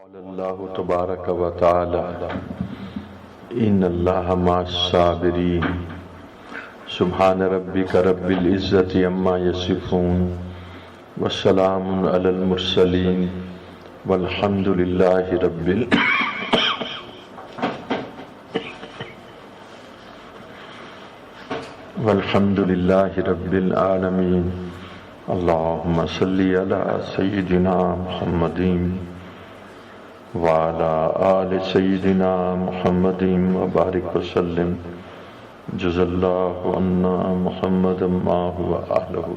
قال اللہ تبارک و تعالی ان اللہ مع الصابرین سبحان ربک رب العزت عما یصفون والسلام علی المرسلین والحمد للہ رب العالمین اللہم صلی علی سیدنا محمد وعلى آل سيدنا محمد وبارك وسلم جزا الله عنا محمد ما هو أهله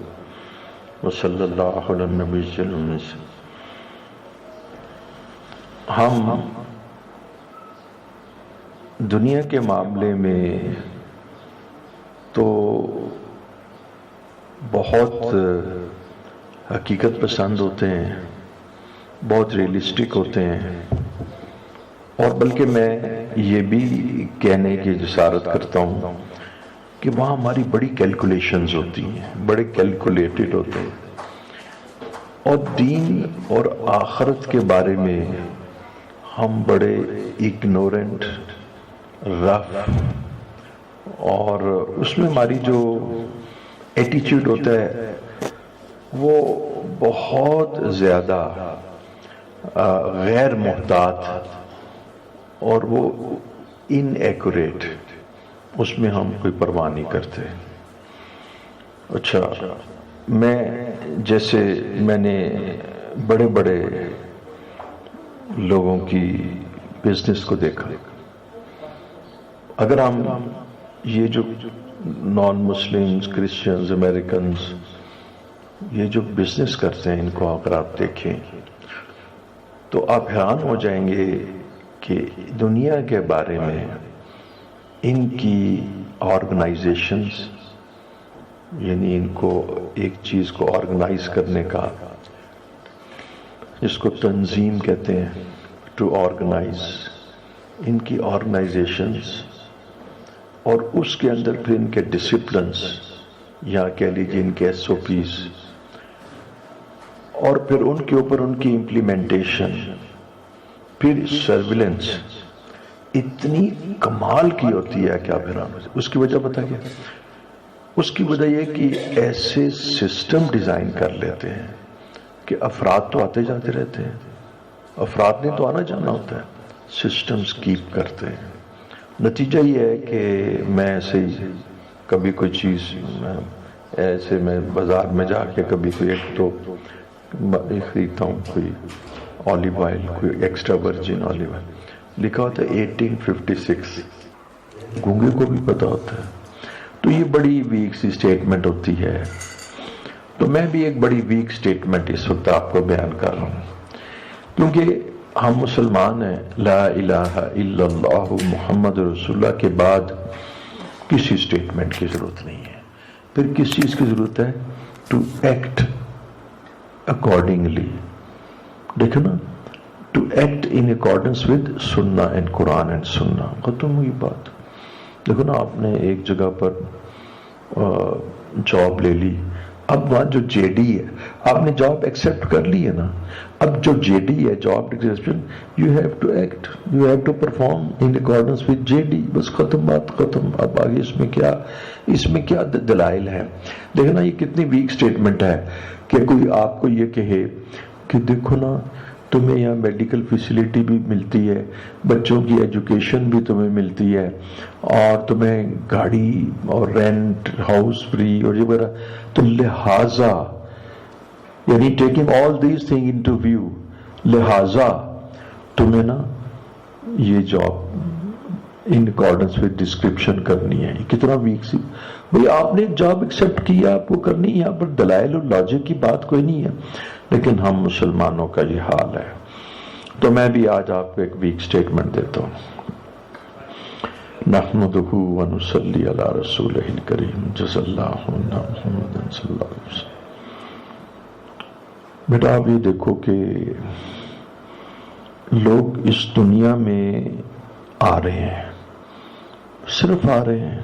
وصلى الله على النبي الأمي. ہم دنیا کے معاملے میں تو بہت حقیقت پسند ہوتے ہیں، بہت ریئلسٹک ہوتے ہیں، اور بلکہ میں یہ بھی کہنے کی جسارت کرتا ہوں کہ وہاں ہماری بڑی کیلکولیشنز ہوتی ہیں، بڑے کیلکولیٹڈ ہوتے ہیں، اور دین اور آخرت کے بارے میں ہم بڑے اگنورنٹ، رف، اور اس میں ہماری جو ایٹیچیوڈ ہوتا ہے وہ بہت زیادہ غیر محتاط اور وہ ان ایکوریٹ، اس میں ہم کوئی پرواہ نہیں کرتے. اچھا، میں نے بڑے بڑے لوگوں کی بزنس کو دیکھا. اگر ہم یہ جو نان مسلمز، کرسچنز، امریکنز یہ جو بزنس کرتے ہیں، ان کو اگر آپ دیکھیں تو آپ حیران ہو جائیں گے کہ دنیا کے بارے میں ان کی آرگنائزیشنز، یعنی ان کو ایک چیز کو آرگنائز کرنے کا، جس کو تنظیم کہتے ہیں، ٹو آرگنائز، ان کی آرگنائزیشنز اور اس کے اندر پھر ان کے ڈسپلنز یا کہہ لیجیے ان کے ایس او پیز، اور پھر ان کے اوپر ان کی امپلیمنٹیشن، پھر سرویلنس اتنی کمال کی ہوتی ہے کہ آپ حیران ہو جائیں. اس کی وجہ پتہ کیا؟ اس کی وجہ یہ کہ ایسے سسٹم ڈیزائن کر لیتے ہیں کہ افراد تو آتے جاتے رہتے ہیں، افراد نے تو آنا جانا ہوتا ہے، سسٹمز کیپ کرتے ہیں. نتیجہ یہ ہے کہ میں ایسے ہی کبھی کوئی چیز ایسے میں بازار میں جا کے کبھی کوئی ایک تو خریدتا ہوں، کوئی آلیو آئل، کوئی ایکسٹرا ورجن آلیو آئل، لکھا ہوتا ہے 1856، گونگے کو بھی پتا ہوتا ہے. تو یہ بڑی ویک سی سٹیٹمنٹ ہوتی ہے. تو میں بھی ایک بڑی ویک سٹیٹمنٹ اس وقت آپ کو بیان کر رہا ہوں، کیونکہ ہم مسلمان ہیں. لا الہ الا اللہ محمد رسول اللہ کے بعد کسی سٹیٹمنٹ کی ضرورت نہیں ہے. پھر کس چیز کی ضرورت ہے؟ To act accordingly. دیکھو نا، to act in accordance with Sunnah and Quran and Sunnah. ختم ہوئی بات. دیکھو نا، آپ نے ایک جگہ پر جاب لے لی، اب وہاں جو جے ڈی ہے، آپ نے جاب ایکسیپٹ کر لی ہے نا، اب جو جے ڈی ہے، job description, you have to act, you have to perform in accordance with J D. بس ختم، بات ختم. اب آگے اس میں کیا دلائل ہے؟ دیکھو نا، یہ کتنی ویک سٹیٹمنٹ ہے کہ کوئی آپ کو یہ کہے کہ دیکھو نا، تمہیں یہاں میڈیکل فیسیلیٹی بھی ملتی ہے، بچوں کی ایجوکیشن بھی تمہیں ملتی ہے، اور تمہیں گاڑی اور رینٹ ہاؤس فری اور یہ وغیرہ، تو لہٰذا، یعنی taking all these thing into view, لہٰذا تمہیں نا یہ job in accordance with description کرنی ہے. کتنا ویک سی بھئی، آپ نے ایک جاب ایکسیپٹ کی ہے، آپ کو کرنی ہے. یہاں پر دلائل اور لاجک کی بات کوئی نہیں ہے، لیکن ہم مسلمانوں کا یہ حال ہے. تو میں بھی آج آپ کو ایک ویک سٹیٹمنٹ دیتا ہوں. نحمدہ ونصلی علی رسولہ الکریم جزا اللہ عنا محمد صلی اللہ علیہ وسلم. بیٹا آپ یہ دیکھو کہ لوگ اس دنیا میں آ رہے ہیں، صرف آ رہے ہیں.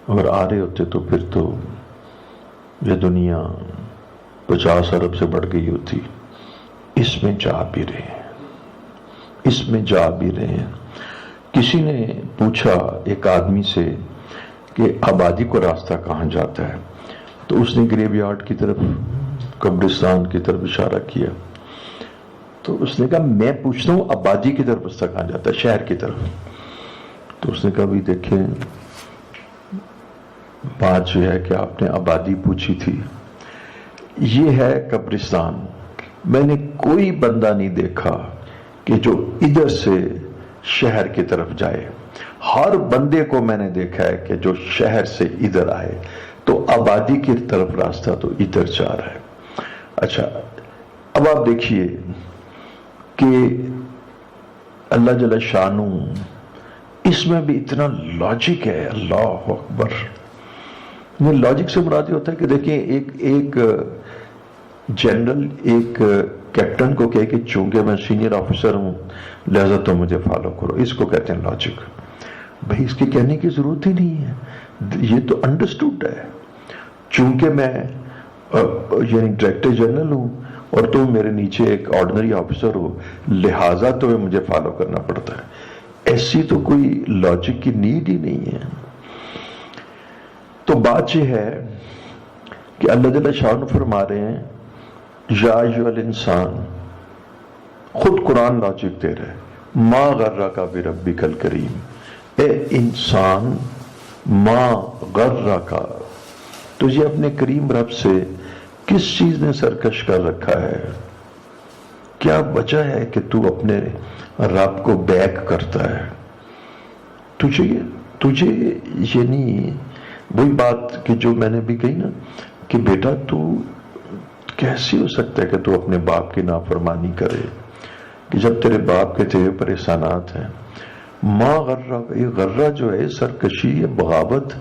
اگر آ رہے ہوتے تو پھر تو یہ دنیا 50 ارب سے بڑھ گئی ہوتی. اس میں جا بھی رہے ہیں، اس میں جا بھی رہے ہیں۔ کسی نے پوچھا ایک آدمی سے کہ آبادی کو راستہ کہاں جاتا ہے، تو اس نے گریو یارڈ کی طرف، قبرستان کی طرف اشارہ کیا۔ تو اس نے کہا میں پوچھتا ہوں آبادی کی طرف راستہ کہاں جاتا ہے، شہر کی طرف۔ تو اس نے کہا بھی دیکھیں بات جو ہے کہ آپ نے آبادی پوچھی تھی، یہ ہے قبرستان، میں نے کوئی بندہ نہیں دیکھا کہ جو ادھر سے شہر کی طرف جائے، ہر بندے کو میں نے دیکھا ہے کہ جو شہر سے ادھر آئے، تو آبادی کی طرف راستہ تو ادھر جا رہا ہے۔ اچھا اب آپ دیکھیے کہ اللہ جل شانہ اس میں بھی اتنا لاجک ہے، اللہ اکبر۔ یہ لاجک سے مراد یہ ہوتا ہے کہ دیکھیں ایک جنرل ایک کیپٹن کو کہے کہ چونکہ میں سینئر آفیسر ہوں لہذا تو مجھے فالو کرو، اس کو کہتے ہیں لاجک۔ بھائی اس کے کہنے کی ضرورت ہی نہیں ہے، یہ تو انڈرسٹوڈ ہے۔ چونکہ میں یعنی ڈائریکٹر جنرل ہوں اور تم میرے نیچے ایک آرڈنری آفیسر ہو، لہٰذا تمہیں مجھے فالو کرنا پڑتا ہے، ایسی تو کوئی لاجک کی نیڈ ہی نہیں ہے۔ تو بات یہ ہے کہ اللہ جل شانہ فرما رہے ہیں یا ایھا الانسان، خود قرآن لاجک دے رہے ہیں، ما غرک بربک الکریم، اے انسان ما غرک، تجھے اپنے کریم رب سے کس چیز نے سرکش کر رکھا ہے؟ کیا وجہ ہے کہ تو اپنے رب کو بیک کرتا ہے؟ تجھے یعنی وہی بات کہ جو میں نے بھی کہی نا کہ بیٹا تو کیسے ہو سکتا ہے کہ تو اپنے باپ کی نافرمانی کرے کہ جب تیرے باپ کے تیرے پر احسانات ہیں۔ ما غرہ، یہ غرہ جو ہے سرکشی، یہ بغاوت،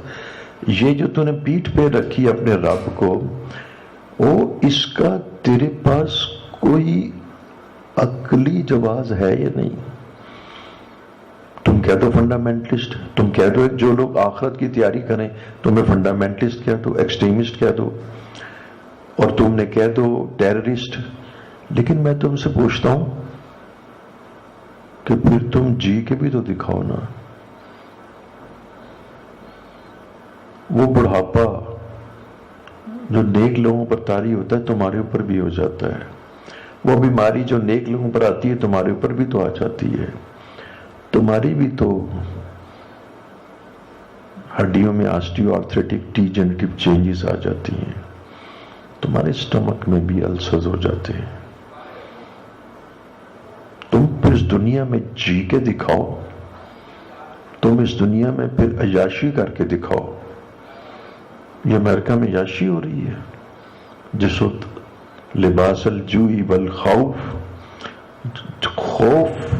یہ جو تو نے پیٹھ پہ رکھی اپنے رب کو، وہ اس کا تیرے پاس کوئی عقلی جواز ہے یا نہیں؟ تم کہہ دو فنڈامنٹلسٹ، تم کہہ دو جو لوگ آخرت کی تیاری کریں تمہیں فنڈامنٹلسٹ کہہ دو، ایکسٹریمسٹ کہہ دو، اور تم نے کہہ دو ٹیررسٹ، لیکن میں تم سے پوچھتا ہوں کہ پھر تم جی کے بھی تو دکھاؤ نا۔ وہ بڑھاپا جو نیک لوگوں پر طاری ہوتا ہے تمہارے اوپر بھی ہو جاتا ہے، وہ بیماری جو نیک لوگوں پر آتی ہے تمہارے اوپر بھی تو آ جاتی ہے، تمہاری بھی تو ہڈیوں میں آسٹیو آرتھریٹک ڈیجنریٹو چینجز آ جاتی ہیں، تمہارے اسٹمک میں بھی السرز ہو جاتے ہیں۔ تم پھر اس دنیا میں جی کے دکھاؤ، تم اس دنیا میں پھر عیاشی کر کے دکھاؤ۔ یہ امریکہ میں عیاشی ہو رہی ہے جس وقت لباس الجوع والخوف، خوف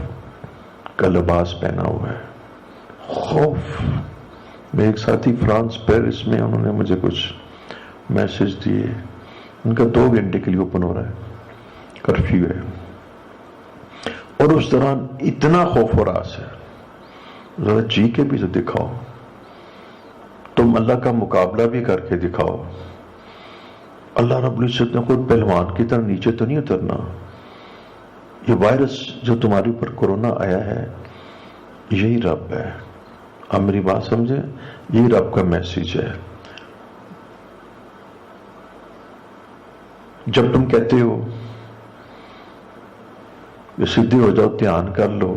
کا لباس پہنا ہوا ہے، خوف۔ میں ایک ساتھی فرانس پیرس میں، انہوں نے مجھے کچھ میسج دیے، ان کا 2 گھنٹے کے لیے اوپن ہو رہا ہے، کرفیو ہے، اور اس دوران اتنا خوف و راس ہے، ذرا جی کے بھی تو دکھاؤ، تم اللہ کا مقابلہ بھی کر کے دکھاؤ۔ اللہ رب العزت نے خود پہلوان کی طرح نیچے تو نہیں اترنا۔ یہ وائرس جو تمہارے اوپر کورونا آیا ہے یہی رب ہے، آپ میری بات سمجھیں، یہی رب کا میسج ہے۔ جب تم کہتے ہو کہ سیدھے ہو جاؤ، دھیان کر لو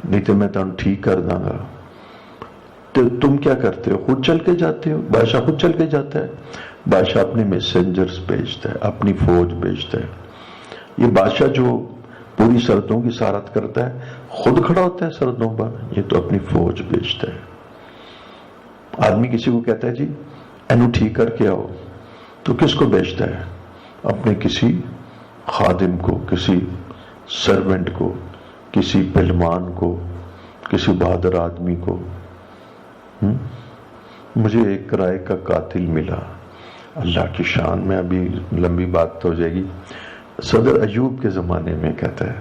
نہیں تو میں تمہیں ٹھیک کر دوں گا، تو تم کیا کرتے ہو؟ خود چل کے جاتے ہو؟ بادشاہ خود چل کے جاتا ہے؟ بادشاہ اپنے میسنجرز بھیجتا ہے، اپنی فوج بھیجتا ہے۔ یہ بادشاہ جو پوری سرحدوں کی سارت کرتا ہے خود کھڑا ہوتا ہے سرحدوں پر؟ یہ تو اپنی فوج بھیجتا ہے۔ آدمی کسی کو کہتا ہے جی اینو ٹھیک کر کے آؤ، تو کس کو بھیجتا ہے؟ اپنے کسی خادم کو، کسی سرونٹ کو، کسی پہلوان کو، کسی بہادر آدمی کو۔ مجھے ایک کرائے کا قاتل ملا، اللہ کی شان میں، ابھی لمبی بات تو ہو جائے گی۔ صدر ایوب کے زمانے میں کہتا ہے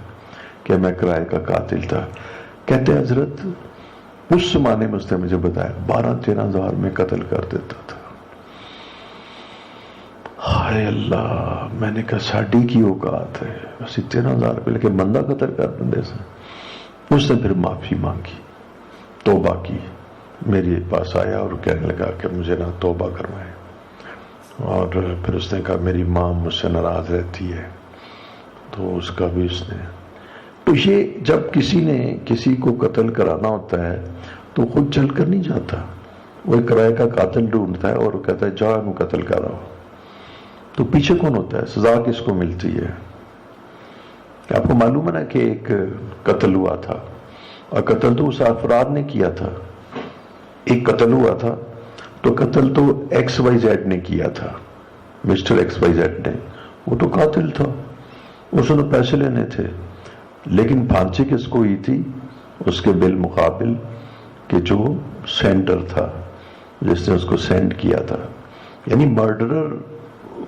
کہ میں کرائے کا قاتل تھا، کہتے ہیں حضرت اس زمانے میں اس نے مجھے بتایا 12-13 ہزار میں قتل کر دیتا تھا۔ ہائے اللہ، میں نے کہا ساڑھی کی اوقات ہے، بس 13,000 روپے لے کے بندہ قتل کر بندے سے. اس نے پھر معافی مانگی، توبہ کی، میرے پاس آیا اور کہنے لگا کہ مجھے نہ توبہ کروائے. اور پھر اس نے کہا میری ماں مجھ سے ناراض رہتی ہے، تو اس کا بھی اس نے. تو یہ جب کسی نے کسی کو قتل کرانا ہوتا ہے تو خود چل کر نہیں جاتا، وہ ایک کرائے کا قاتل ڈھونڈتا ہے اور وہ کہتا ہے جا انہوں قتل کراؤ. تو پیچھے کون ہوتا ہے؟ سزا کس کو ملتی ہے؟ آپ کو معلوم ہے نا کہ ایک قتل ہوا تھا، اور قتل تو اس افراد نے کیا تھا. ایک قتل ہوا تھا تو قتل تو ایکس وائی زیڈ نے کیا تھا، مسٹر ایکس وائی زیڈ نے. وہ تو قاتل تھا، اس نے پیسے لینے تھے، لیکن پھانسی کس کو ہوئی تھی؟ اس کے بالمقابل کہ جو سینڈر تھا، جس نے اس کو سینڈ کیا تھا. یعنی مرڈرر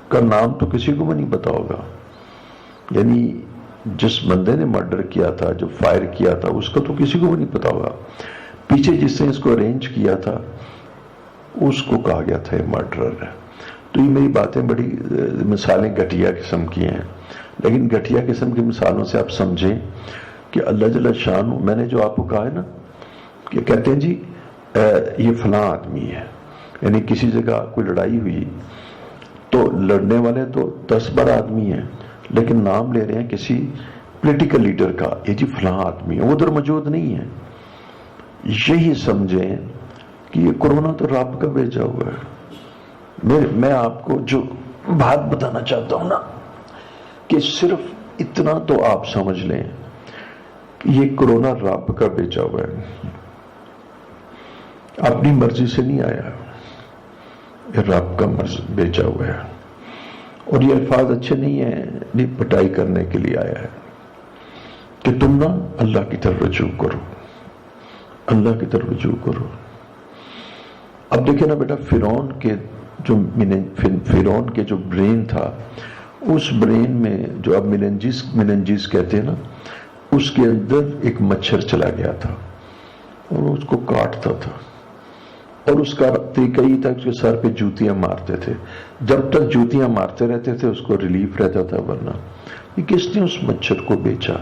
کا نام تو کسی کو بھی نہیں پتا ہوگا. یعنی جس بندے نے مرڈر کیا تھا، جو فائر کیا تھا، اس کا تو کسی کو بھی نہیں پتا ہوگا. پیچھے جس نے اس کو ارینج کیا تھا اس کو کہا گیا تھا یہ مرڈرر ہے. تو یہ میری باتیں بڑی مثالیں گھٹیا قسم کی ہیں، لیکن گھٹیا قسم کی مثالوں سے آپ سمجھیں کہ اللہ جل شانہ، میں نے جو آپ کو کہا ہے نا کہ کہتے ہیں جی یہ فلاں آدمی ہے. یعنی کسی جگہ کوئی لڑائی ہوئی تو لڑنے والے تو 10-12 آدمی ہیں، لیکن نام لے رہے ہیں کسی پولیٹیکل لیڈر کا، یہ جی فلاں آدمی ہے، وہ ادھر موجود نہیں ہے. یہی سمجھیں کہ یہ کورونا تو رب کا بھیجا ہوا ہے. میں آپ کو جو بات بتانا چاہتا ہوں نا، کہ صرف اتنا تو آپ سمجھ لیں کہ یہ کورونا رب کا بھیجا ہوا ہے، اپنی مرضی سے نہیں آیا، یہ رب کا بھیجا ہوا ہے. اور یہ الفاظ اچھے نہیں ہیں، نہیں پٹائی کرنے کے لیے آیا ہے کہ تم نا اللہ کی طرف رجوع کرو، اللہ کی طرف رجوع کرو. اب دیکھیں نا بیٹا، فرعون کے جو برین تھا، اس برین میں جو اب میننجیز کہتے ہیں نا، اس کے اندر ایک مچھر چلا گیا تھا اور اس کو کاٹتا تھا، اور اس کا طریقہ یہ تھا کہ اس کے سر پہ جوتیاں مارتے تھے. جب تک جوتیاں مارتے رہتے تھے اس کو ریلیف رہتا تھا. ورنہ یہ کس نے اس مچھر کو بیچا؟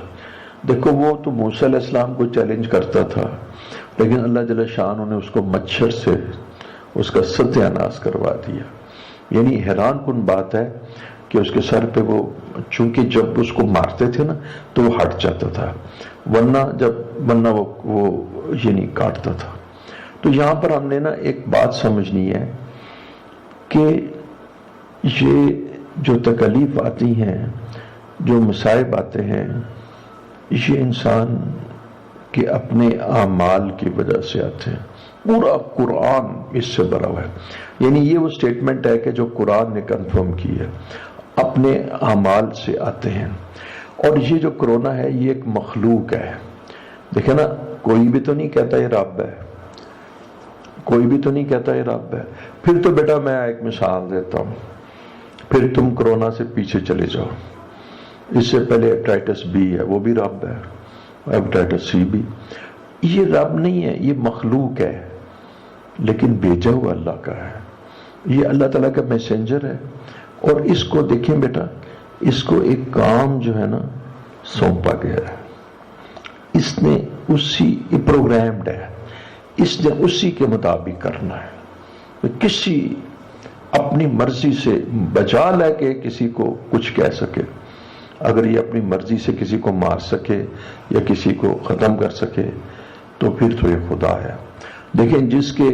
دیکھو وہ تو موسیٰ علیہ السلام کو چیلنج کرتا تھا، لیکن اللہ جل شانہ نے اس کو مچھر سے اس کا ستیہ ناش کروا دیا. یعنی حیران کن بات ہے کہ اس کے سر پہ وہ، چونکہ جب اس کو مارتے تھے نا تو وہ ہٹ جاتا تھا، ورنہ وہ یعنی کاٹتا تھا. تو یہاں پر ہم نے نا ایک بات سمجھنی ہے کہ یہ جو تکلیف آتی ہیں، جو مصائب آتے ہیں، یہ انسان کے اپنے اعمال کی وجہ سے آتے ہیں. پورا قرآن اس سے بھرا ہوا ہے. یعنی یہ وہ سٹیٹمنٹ ہے کہ جو قرآن نے کنفرم کی ہے، اپنے اعمال سے آتے ہیں. اور یہ جو کرونا ہے یہ ایک مخلوق ہے. دیکھیں نا، کوئی بھی تو نہیں کہتا یہ رب ہے، کوئی بھی تو نہیں کہتا یہ رب ہے. پھر تو بیٹا میں ایک مثال دیتا ہوں، پھر تم کرونا سے پیچھے چلے جاؤ. اس سے پہلے ہیپاٹائٹس بی ہے، وہ بھی رب ہے، ہیپاٹائٹس سی بھی. یہ رب نہیں ہے، یہ مخلوق ہے، لیکن بھیجا ہوا اللہ کا ہے. یہ اللہ تعالیٰ کا میسنجر ہے. اور اس کو دیکھیں بیٹا، اس کو ایک کام جو ہے نا سونپا گیا ہے. اس نے اسی پروگرامڈ ہے، اس نے اسی کے مطابق کرنا ہے. کسی اپنی مرضی سے بجا لے کے کسی کو کچھ کہہ سکے. اگر یہ اپنی مرضی سے کسی کو مار سکے یا کسی کو ختم کر سکے تو پھر تو یہ خدا ہے. دیکھیں، جس کے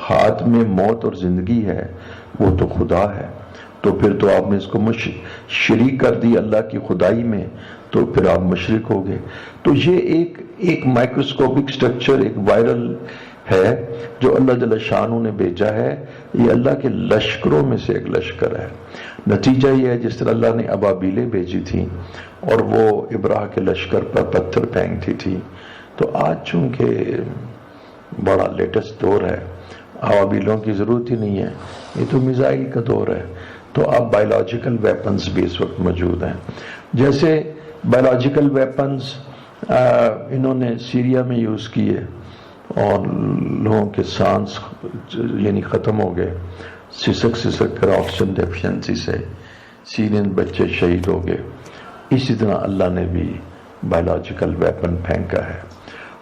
ہاتھ میں موت اور زندگی ہے وہ تو خدا ہے. تو پھر تو آپ نے اس کو شریک کر دی اللہ کی خدائی میں، تو پھر آپ مشرک ہو گئے. تو یہ ایک مائکروسکوپک سٹرکچر، ایک وائرل ہے جو اللہ جل شانہ نے بھیجا ہے. یہ اللہ کے لشکروں میں سے ایک لشکر ہے. نتیجہ یہ ہے جس طرح اللہ نے ابابیلیں بھیجی تھیں اور وہ ابراہ کے لشکر پر پتھر پھینکتی تھی. تو آج چونکہ بڑا لیٹسٹ دور ہے، ابابیلوں کی ضرورت ہی نہیں ہے، یہ تو میزائل کا دور ہے. تو اب بایولوجیکل ویپنز بھی اس وقت موجود ہیں. جیسے بایولوجیکل ویپنز انہوں نے سیریا میں یوز کیے اور لوگوں کے سانس یعنی ختم ہو گئے، سسک کر آکسیجن ڈیفیشنسی سے سیرین بچے شہید ہو گئے، اسی طرح اللہ نے بھی بایولوجیکل ویپن پھینکا ہے۔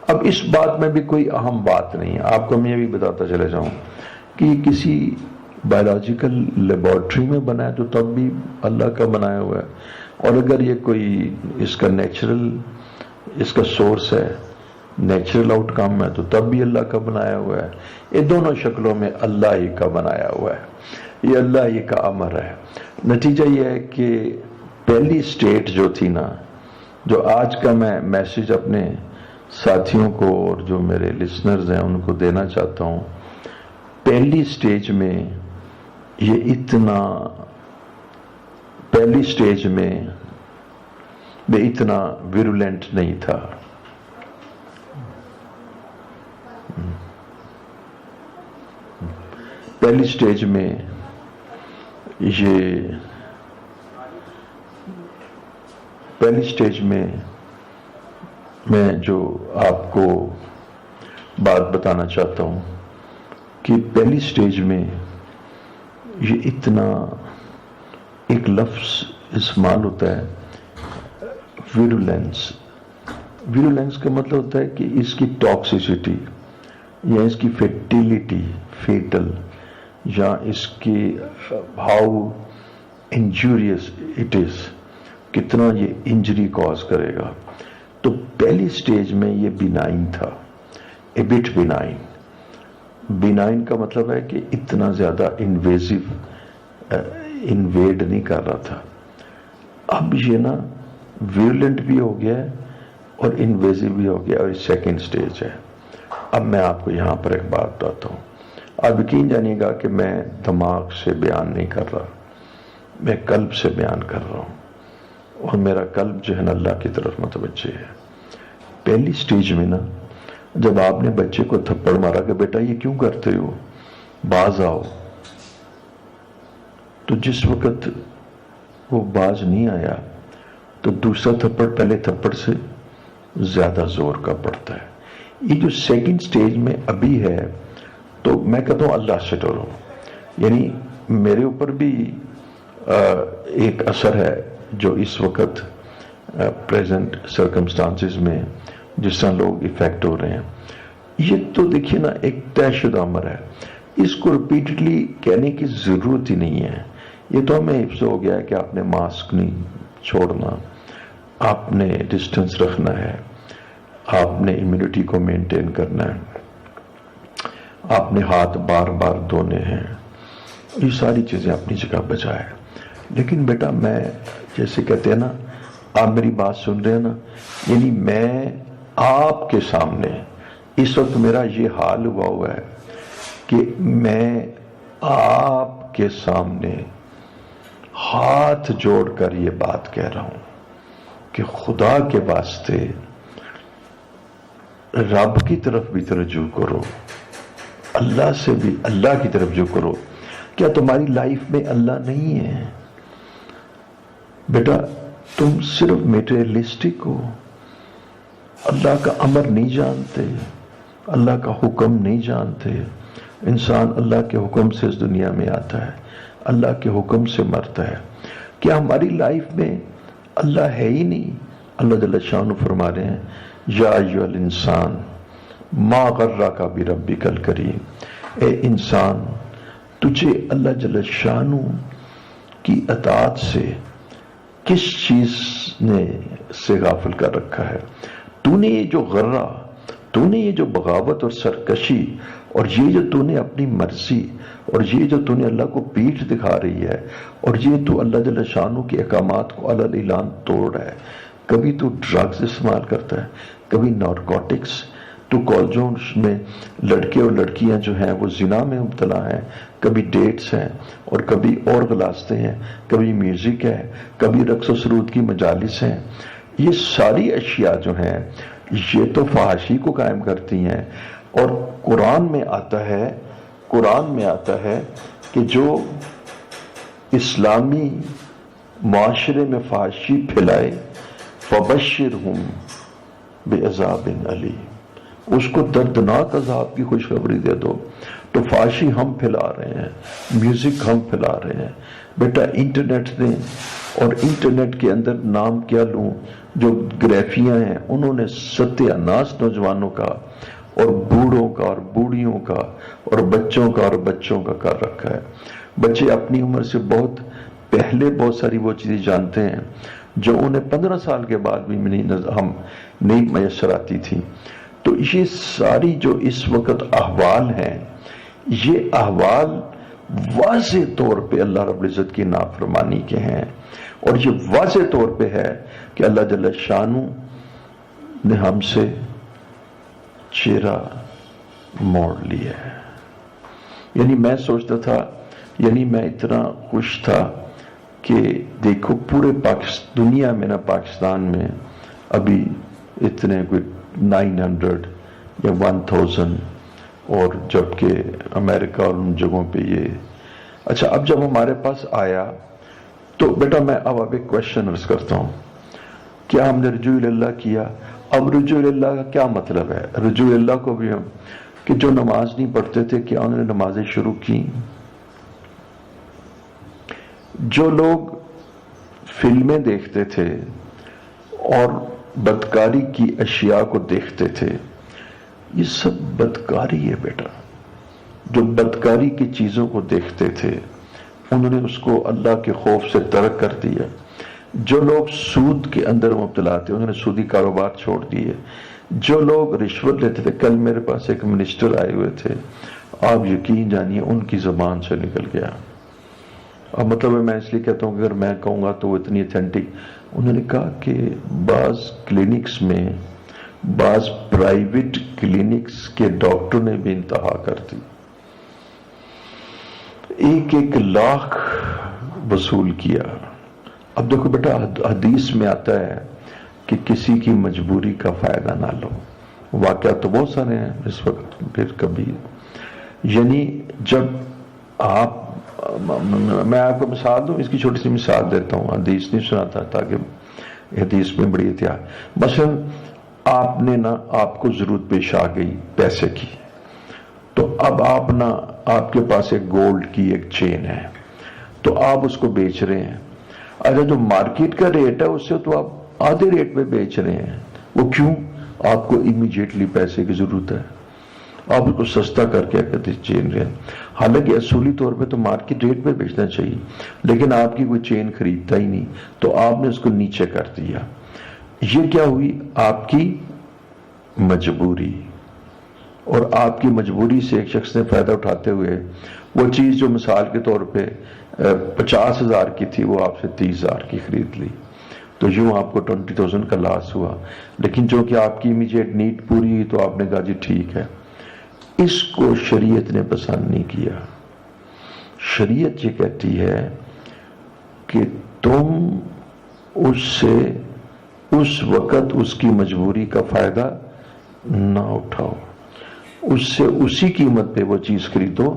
اب اس بات میں بھی کوئی اہم بات نہیں ہے، آپ کو میں یہ بھی بتاتا چلے جاؤں کہ یہ کسی بایولوجیکل لیبارٹری میں بنا ہے تو تب بھی اللہ کا بنایا ہوا ہے، اور اگر یہ کوئی اس کا نیچرل، اس کا سورس ہے، نیچرل آؤٹ کم ہے، تو تب بھی اللہ کا بنایا ہوا ہے۔ یہ دونوں شکلوں میں اللہ ہی کا بنایا ہوا ہے، یہ اللہ ہی کا امر ہے۔ نتیجہ یہ ہے کہ پہلی سٹیٹ جو تھی نا، جو آج کا میں میسج اپنے ساتھیوں کو اور جو میرے لسنرز ہیں ان کو دینا چاہتا ہوں، پہلی سٹیج میں یہ اتنا ویرولنٹ نہیں تھا۔ پہلی سٹیج میں میں جو آپ کو بات بتانا چاہتا ہوں کہ پہلی سٹیج میں یہ اتنا ایک لفظ استعمال ہوتا ہے ویرولنس۔ ویرولنس کا مطلب ہوتا ہے کہ اس کی ٹاکسیسٹی یا اس کی فیٹل یا اس کی ہاؤ انجوریس اٹ از، کتنا یہ انجری کاز کرے گا۔ تو پہلی سٹیج میں یہ بینائن تھا، اے بٹ بینائن۔ بینائن کا مطلب ہے کہ اتنا زیادہ انویڈ نہیں کر رہا تھا۔ اب یہ نا ویرولنٹ بھی ہو گیا ہے اور انویزو بھی ہو گیا، اور یہ سیکنڈ سٹیج ہے۔ اب میں آپ کو یہاں پر ایک بات بتاتا ہوں، آپ یقین جانیے گا کہ میں دماغ سے بیان نہیں کر رہا، میں قلب سے بیان کر رہا ہوں، اور میرا قلب جو ہے نا اللہ کی طرف متوجہ ہے۔ پہلی سٹیج میں نا جب آپ نے بچے کو تھپڑ مارا کہ بیٹا یہ کیوں کرتے ہو، باز آؤ، تو جس وقت وہ باز نہیں آیا تو دوسرا تھپڑ پہلے تھپڑ سے زیادہ زور کا پڑتا ہے۔ یہ جو سیکنڈ سٹیج میں ابھی ہے، تو میں کہتا ہوں اللہ سے ڈرو۔ یعنی میرے اوپر بھی ایک اثر ہے جو اس وقت پریزنٹ سرکمسٹانسز میں جس طرح لوگ افیکٹ ہو رہے ہیں، یہ تو دیکھیے نا ایک طے شدہ امر ہے، اس کو ریپیٹڈلی کہنے کی ضرورت ہی نہیں ہے۔ یہ تو ہمیں حفظ ہو گیا ہے کہ آپ نے ماسک نہیں چھوڑنا، آپ نے ڈسٹنس رکھنا ہے، آپ نے امیونٹی کو مینٹین کرنا ہے، آپ نے ہاتھ بار بار دھونے ہیں، یہ ساری چیزیں اپنی جگہ بجا ہے۔ لیکن بیٹا میں جیسے کہتے ہیں نا، آپ میری بات سن رہے ہیں نا، یعنی میں آپ کے سامنے اس وقت میرا یہ حال ہوا ہے کہ میں آپ کے سامنے ہاتھ جوڑ کر یہ بات کہہ رہا ہوں کہ خدا کے واسطے رب کی طرف بھی توجہ کرو، اللہ سے بھی اللہ کی طرف رجوع کرو۔ کیا تمہاری لائف میں اللہ نہیں ہے؟ بیٹا تم صرف میٹیریلسٹک ہو، اللہ کا امر نہیں جانتے، اللہ کا حکم نہیں جانتے۔ انسان اللہ کے حکم سے اس دنیا میں آتا ہے، اللہ کے حکم سے مرتا ہے۔ کیا ہماری لائف میں اللہ ہے ہی نہیں؟ اللہ جل شانہ فرما رہے ہیں یا ایھا الانسان ما غرک بربک الکریم، اے انسان تجھے اللہ جل شانہ کی اطاعت سے کس چیز نے سے غافل کر رکھا ہے؟ تو نے یہ جو غرہ، تو نے یہ جو بغاوت اور سرکشی، اور یہ جو تو نے اپنی مرضی، اور یہ جو تو نے اللہ کو پیٹھ دکھا رہی ہے، اور یہ تو اللہ جل شانہ کے احکامات کو علی الاعلان توڑ ہے۔ کبھی تو ڈرگز استعمال کرتا ہے، کبھی نارکوٹکس، تو کالجوں میں لڑکے اور لڑکیاں جو ہیں وہ زنا میں مبتلا ہیں، کبھی ڈیٹس ہیں اور کبھی اور غلاستیں ہیں، کبھی میوزک ہے، کبھی رقص و سرود کی مجالس ہیں۔ یہ ساری اشیاء جو ہیں یہ تو فحاشی کو قائم کرتی ہیں، اور قرآن میں آتا ہے کہ جو اسلامی معاشرے میں فحاشی پھیلائے فبشرہم بعذاب علیم، اس کو دردناک عذاب کی خوشخبری دے دو. تو فحاشی ہم پھیلا رہے ہیں, میوزک ہم پھیلا رہے ہیں. بیٹا انٹرنیٹ نے, اور انٹرنیٹ کے اندر نام کیا لوں, جو گرافیاں ہیں انہوں نے ستیہ ناش نوجوانوں کا اور بوڑھوں کا اور بوڑھیوں کا اور بچوں کا اور بچوں کا کر رکھا ہے. بچے اپنی عمر سے بہت پہلے بہت ساری وہ چیزیں جانتے ہیں جو انہیں 15 سال کے بعد بھی نہیں میسر آتی تھی. تو یہ ساری جو اس وقت احوال ہیں, یہ احوال واضح طور پہ اللہ رب العزت کی نافرمانی کے ہیں, اور یہ واضح طور پہ ہے کہ اللہ جل شانہ نے ہم سے چہرہ موڑ لیا ہے. یعنی میں سوچتا تھا, یعنی میں اتنا خوش تھا کہ دیکھو پورے دنیا میں نا, پاکستان میں ابھی اتنے کوئی 900 یا 1000, اور جبکہ امریکہ اور ان جگہوں پہ یہ. اچھا, اب جب ہمارے پاس آیا تو بیٹا میں اب ایک کوشچن عرض کرتا ہوں, کیا ہم نے رجوع اللہ کیا؟ اب رجوع اللہ کا کیا مطلب ہے؟ رجوع اللہ کو بھی ہم, کہ جو نماز نہیں پڑھتے تھے کیا انہوں نے نمازیں شروع کی؟ جو لوگ فلمیں دیکھتے تھے اور بدکاری کی اشیاء کو دیکھتے تھے, یہ سب بدکاری ہے بیٹا. جو بدکاری کی چیزوں کو دیکھتے تھے انہوں نے اس کو اللہ کے خوف سے ترک کر دیا. جو لوگ سود کے اندر مبتلا تھے انہوں نے سودی کاروبار چھوڑ دیے. جو لوگ رشوت لیتے تھے, کل میرے پاس ایک منسٹر آئے ہوئے تھے, آپ یقین جانیے ان کی زبان سے نکل گیا. اب مطلب میں اس لیے کہتا ہوں کہ اگر میں کہوں گا تو وہ اتنی اتھینٹک. انہوں نے کہا کہ بعض کلینکس میں, بعض پرائیویٹ کلینکس کے ڈاکٹر نے بھی انتہا کر دی, 1 لاکھ وصول کیا. اب دیکھو بیٹا, حدیث میں آتا ہے کہ کسی کی مجبوری کا فائدہ نہ لو. واقعات تو بہت سارے ہیں اس وقت. پھر کبھی یعنی جب آپ, میں آپ کو مثال دوں, اس کی چھوٹی سی مثال دیتا ہوں, حدیث نہیں سناتا تاکہ حدیث میں بڑی احتیاط. مثلا آپ نے نا, آپ کو ضرورت پیش آ گئی پیسے کی, تو اب آپ نا, آپ کے پاس ایک گولڈ کی ایک چین ہے, تو آپ اس کو بیچ رہے ہیں. اچھا, جو مارکیٹ کا ریٹ ہے اس سے تو آپ آدھے ریٹ پہ بیچ رہے ہیں. وہ کیوں؟ آپ کو امیجیٹلی پیسے کی ضرورت ہے, آپ اس کو سستا کر کے چین رہے ہیں. حالانکہ اصولی طور پہ تو مارکیٹ ریٹ پہ بیچنا چاہیے, لیکن آپ کی کوئی چین خریدتا ہی نہیں, تو آپ نے اس کو نیچے کر دیا. یہ کیا ہوئی؟ آپ کی مجبوری. اور آپ کی مجبوری سے ایک شخص نے فائدہ اٹھاتے ہوئے وہ چیز جو مثال کے طور پہ 50,000 کی تھی, وہ آپ سے 30,000 کی خرید لی. تو یوں آپ کو 20,000 کا لاس ہوا. لیکن جو کہ آپ کی امیجیٹ نیڈ پوری ہوئی تو آپ نے کہا جی ٹھیک ہے. اس کو شریعت نے پسند نہیں کیا. شریعت یہ کہتی ہے کہ تم اس سے اس وقت اس کی مجبوری کا فائدہ نہ اٹھاؤ, اس سے اسی قیمت پہ وہ چیز خریدو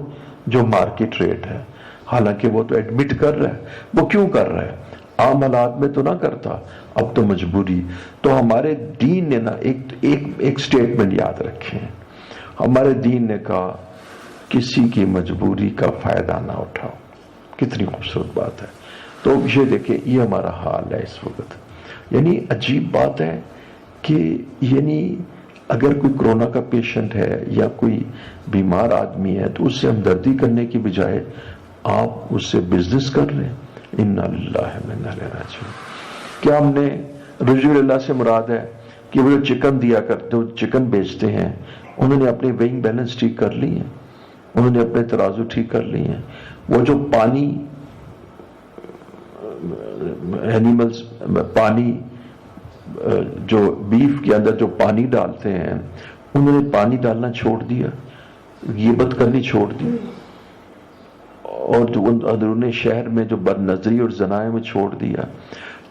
جو مارکیٹ ریٹ ہے. حالانکہ وہ تو ایڈمٹ کر رہا ہے. وہ کیوں کر رہا ہے؟ عام حالات میں تو نہ کرتا, اب تو مجبوری. تو ہمارے دین نے نا ایک سٹیٹمنٹ یاد رکھیں. ہمارے دین نے کہا کسی کی مجبوری کا فائدہ نہ اٹھاؤ. کتنی خوبصورت بات ہے. تو یہ دیکھیں, یہ ہمارا حال ہے اس وقت. یعنی عجیب بات ہے کہ یعنی اگر کوئی کرونا کا پیشنٹ ہے یا کوئی بیمار آدمی ہے تو اس سے ہمدردی کرنے کی بجائے آپ اس سے بزنس کر رہے ہیں. انا للہ و انا الیہ راجعون. کیا ہم نے رجوع اللہ سے مراد ہے کہ وہ جو چکن دیا کرتے, چکن بیچتے ہیں, انہوں نے اپنے ویئنگ بیلنس ٹھیک کر لی ہیں, انہوں نے اپنے ترازو ٹھیک کر لی ہیں. وہ جو پانی اینیملز, پانی جو بیف کے اندر جو پانی ڈالتے ہیں, انہوں نے پانی ڈالنا چھوڑ دیا, غیبت کرنی چھوڑ دی, اور جو اندرون شہر میں جو بد نظری اور زنا ہے وہ چھوڑ دیا.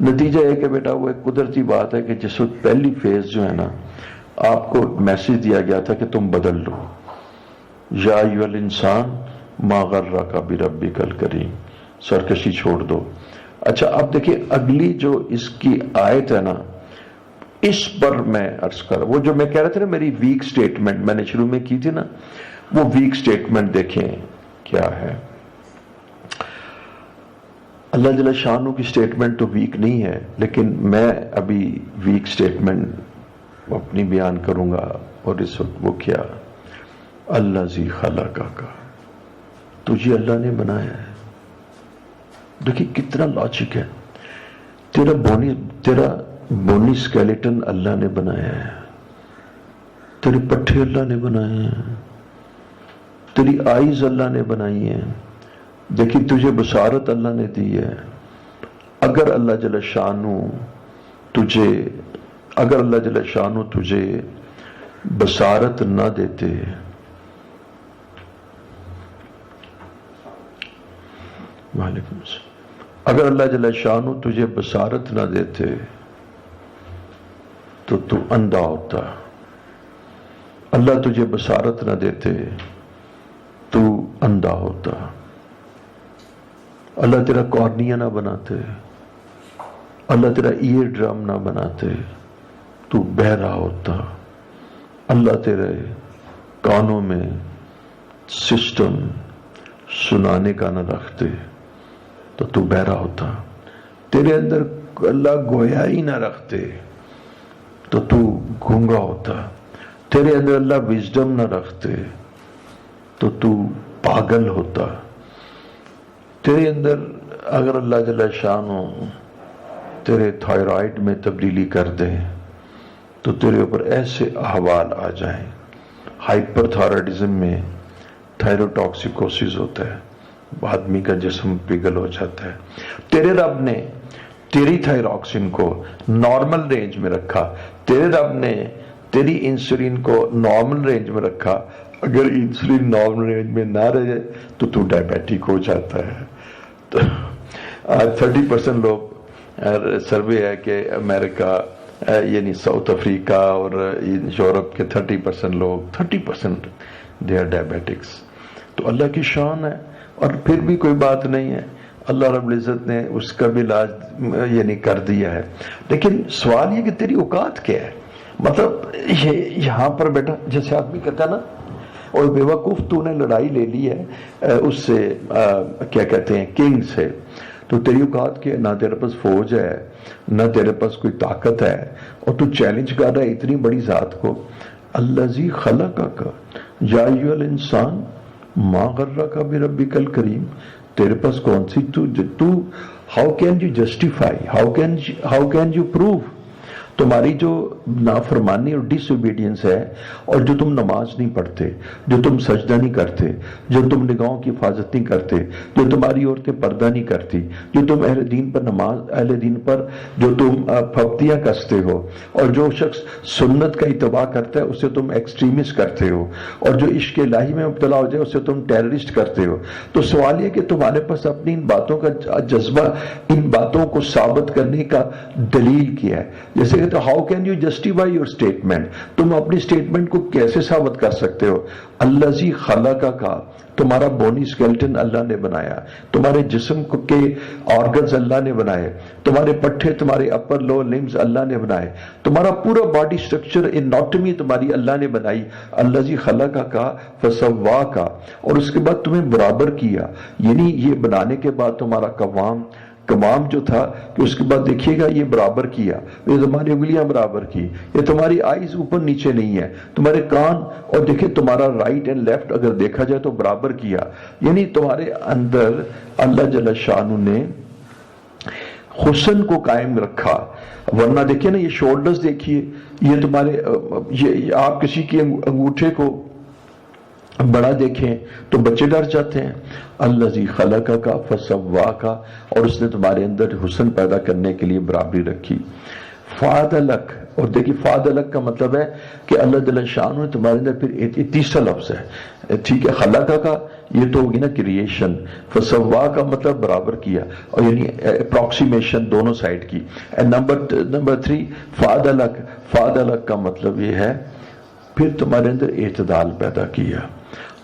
نتیجہ ہے کہ بیٹا وہ ایک قدرتی بات ہے کہ جس وقت پہلی فیز جو ہے نا, آپ کو میسج دیا گیا تھا کہ تم بدل لو, یا ایھا الانسان ما غرک بربک الکریم, سرکشی چھوڑ دو. اچھا اب دیکھیں اگلی جو اس کی آیت ہے نا, اس پر میں عرض کر وہ جو میں کہہ رہا تھا نا میری ویک سٹیٹمنٹ میں نے شروع میں کی تھی نا، وہ ویک سٹیٹمنٹ دیکھیں کیا ہے۔ اللہ جل شانہ کی سٹیٹمنٹ تو ویک نہیں ہے، لیکن میں ابھی ویک سٹیٹمنٹ اپنی بیان کروں گا، اور اس وقت وہ کیا، اللہ زی خلقہ کا، تجھے اللہ نے بنایا ہے۔ دیکھیں کتنا لاجک ہے، تیرا بونی اسکیلیٹن اللہ نے بنایا ہے، تیرے پٹھے اللہ نے بنائے ہیں، تیری آئیز اللہ نے بنائی ہیں، دیکھی تجھے بصارت اللہ نے دی ہے۔ اگر اللہ جل شانہ تجھے بصارت نہ دیتے، وعلیکم السلام، اگر اللہ جل شانہ تجھے بصارت نہ دیتے تو تو اندھا ہوتا، اللہ تجھے بصارت نہ دیتے تو اندھا ہوتا، اللہ تیرا کارنیا نہ بناتے، اللہ تیرا ایئر ڈرم نہ بناتے تو بہرا ہوتا، اللہ تیرے کانوں میں سسٹم سنانے کا نہ رکھتے تو تو بہرا ہوتا، تیرے اندر اللہ گویا ہی نہ رکھتے تو تو گونگا ہوتا، تیرے اندر اللہ وزڈم نہ رکھتے تو تو پاگل ہوتا، تیرے اندر اگر اللہ جل شانہ تیرے تھائرائیڈ میں تبدیلی کر دے تو تیرے اوپر ایسے احوال آ جائیں، ہائپر تھائرائڈزم میں تھائروٹاکسیکوسس ہوتا ہے، آدمی کا جسم پگھل ہو جاتا ہے۔ تیرے رب نے تیری تھائراکسین کو نارمل رینج میں رکھا، تیرے رب نے تیری انسولین کو نارمل رینج میں رکھا، اگر انسولین نارمل رینج میں نہ رہے تو تو ڈائبیٹک ہو جاتا ہے۔ تو 30% لوگ سروے ہے کہ امریکہ یعنی ساؤتھ افریقہ اور یورپ کے 30% لوگ 30% دے آر ڈائبیٹکس۔ تو اللہ کی شان ہے، اور پھر بھی کوئی بات نہیں ہے، اللہ رب العزت نے اس کا بھی علاج یعنی کر دیا ہے۔ لیکن سوال یہ کہ تیری اوقات کیا ہے؟ مطلب یہاں پر بیٹا جیسے آدمی کہتا ہے نا، اور بے وقوف تو نے لڑائی لے لی ہے اس سے کیا کہتے ہیں کنگ سے، تو تیری اوقات کے نہ تیرے پاس فوج ہے نہ تیرے پاس کوئی طاقت ہے، اور تو چیلنج کر رہا ہے اتنی بڑی ذات کو۔ الذی خلقک یا ایھا الانسان ما غرک بربک الکریم، تیرے پاس کون سی تو how can you justify, how can you prove تمہاری جو نافرمانی اور ڈس اوبیڈینس ہے، اور جو تم نماز نہیں پڑھتے، جو تم سجدہ نہیں کرتے، جو تم نگاہوں کی حفاظت نہیں کرتے، جو تمہاری عورتیں پردہ نہیں کرتی، جو تم اہل دین پر جو تم پھپتیاں کستے ہو، اور جو شخص سنت کا اتباع کرتا ہے اسے تم ایکسٹریمسٹ کرتے ہو، اور جو عشق الہی میں مبتلا ہو جائے اسے تم ٹیررسٹ کرتے ہو۔ تو سوال یہ کہ تمہارے پاس اپنی ان باتوں کا جذبہ، ان باتوں کو ثابت کرنے کا دلیل کیا ہے؟ جیسے تو how can you justify your statement, تم اپنی اسٹیٹمنٹ کو کیسے ثابت کر سکتے ہو؟ الذی خلقہ کا، تمہارا بونی اسکیلٹن اللہ نے بنایا، تمہارے جسم کے آرگنز اللہ نے بنائے، تمہارے پٹھے، تمہارے اپر لو لمز اللہ نے بنائے، تمہارا پورا باڈی سٹرکچر اناٹمی تمہاری اللہ نے بنائی۔ الذی خلقہ کا فسواک، اور اس کے بعد تمہیں برابر کیا، یعنی یہ بنانے کے بعد تمہارا کمام جو تھا کہ اس کے بعد دیکھیے گا یہ برابر کیا، یہ تمہاری انگلیاں برابر کی، یہ تمہاری آئیز اوپر نیچے نہیں ہے، تمہارے کان، اور دیکھیں تمہارا رائٹ اینڈ لیفٹ اگر دیکھا جائے تو برابر کیا، یعنی تمہارے اندر اللہ جل شانہ نے حسن کو قائم رکھا۔ ورنہ دیکھیں نا یہ شولڈرز دیکھیے، یہ تمہارے یہ آپ کسی کے انگوٹھے کو بڑا دیکھیں تو بچے ڈر جاتے ہیں۔ الذی خلقک فسواک، اور اس نے تمہارے اندر حسن پیدا کرنے کے لیے برابری رکھی۔ فعدلک، اور دیکھیے فعدلک کا مطلب ہے کہ اللہ جل شانہ نے تمہارے اندر پھر تیسرا لفظ ہے، ٹھیک ہے، خلقہ کا یہ تو ہوگی نا کریشن، فسواک کا مطلب برابر کیا، اور یعنی اپروکسیمیشن دونوں سائڈ کی۔ نمبر 3 فعدلک کا مطلب یہ ہے پھر تمہارے اندر اعتدال پیدا کیا۔